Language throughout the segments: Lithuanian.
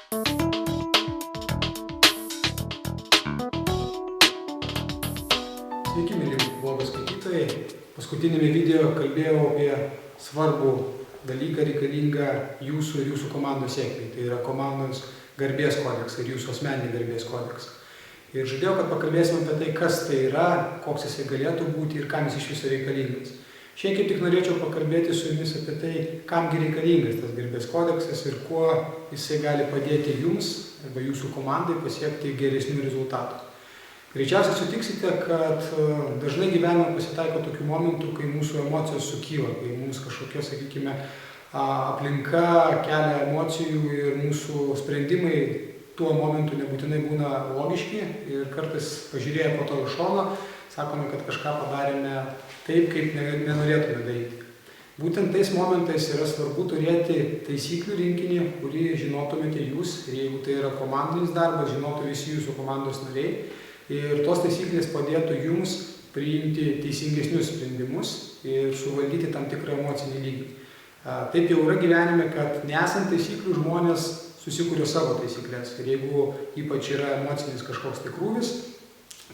Sveiki, mėly blogo skaitytojai. Paskutinėme video kalbėjau apie svarbų dalyką reikalingą jūsų ir jūsų komandos sėkmei. Tai yra komandos garbės kodeksą ir jūsų asmeninį garbės kodeksą. Ir žadėjau, kad pakalbėsime apie tai, kas tai yra, koks jisai galėtų būti ir kam jis iš viso reikalingas. Šiandien kaip tik norėčiau pakalbėti su jumis apie tai, kamgi reikalingas tas garbės kodeksas ir kuo jisai gali padėti jums arba jūsų komandai pasiekti geresnių rezultatų. Greičiausiai sutiksite, kad dažnai gyvenime pasitaiko tokių momentų, kai mūsų emocijos sukyla, kai mums kažkokia, sakykime, aplinka kelia emocijų ir mūsų sprendimai tuo momentu nebūtinai būna logiški ir kartais pažiūrėję po to iš šono, sakome, kad kažką padarėme taip, kaip nenorėtume daryti. Būtent tais momentais yra svarbu turėti taisyklių rinkinį, kurį žinotumėte jūs ir jeigu tai yra komandinis darbas, žinotų visi jūsų komandos nariai. Ir tos taisyklės padėtų jums priimti teisingesnius sprendimus ir suvaldyti tam tikrą emocinį lygį. Taip jau yra gyvenime, kad nesant taisyklių žmonės susikuria savo taisyklės. Ir jeigu ypač yra emocinis kažkoks tai krūvis,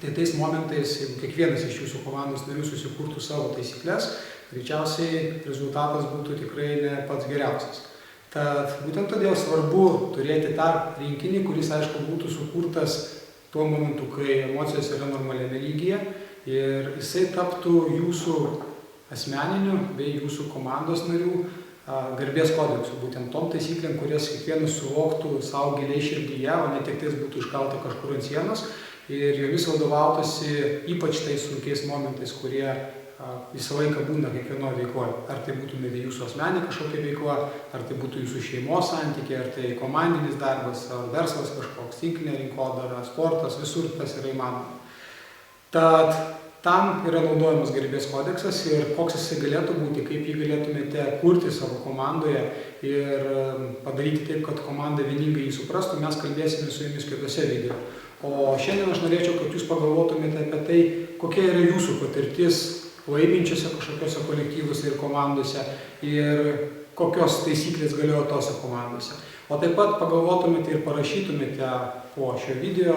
tai tais momentais, jeigu kiekvienas iš jūsų komandos narių susikurtų savo taisyklės, greičiausiai rezultatas būtų tikrai ne pats geriausias. Tad būtent todėl svarbu turėti tą rinkinį, kuris, aišku, būtų sukurtas tuo momentu, kai emocijos yra normaliame lygyje ir jisai taptų jūsų asmeniniu bei jūsų komandos narių garbės kodeksu, būtent tom taisyklėm, kurias kiekvienas suvoktų savo giliai širdyje, o ne tik tais būtų iškalta kažkur ant sienos ir jomis vadovautųsi ypač tais sunkiais momentais, kurie visą laiką būna kiekvienoje veikloje. Ar tai būtų jūsų asmeninė kažkokia veikla, ar tai būtų jūsų šeimos santykiai, ar tai komandinis darbas, ar verslas kažkoks, tinklinė rinkodara, sportas, visur tas yra įmanoma. Tad tam yra naudojamas garbės kodeksas ir koks jisai galėtų būti, kaip jį galėtumėte kurti savo komandoje ir padaryti taip, kad komanda vieningai jį suprastų, mes kalbėsime su jumis kitose video. O šiandien aš norėčiau, kad jūs pagalvotumėte apie tai, kokia yra jūsų patirtis laiminčiose kažkokiose kolektyvuose ir komandose ir kokios taisyklės galioja tose komandose. O taip pat pagalvotumėte ir parašytumėte po šio video,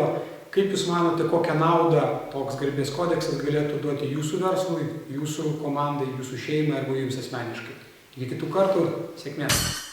kaip jūs manote, kokią naudą toks garbės kodeksas galėtų duoti jūsų verslui, jūsų komandai, jūsų šeimai arba jums asmeniškai. Iki kitų kartų, sėkmės!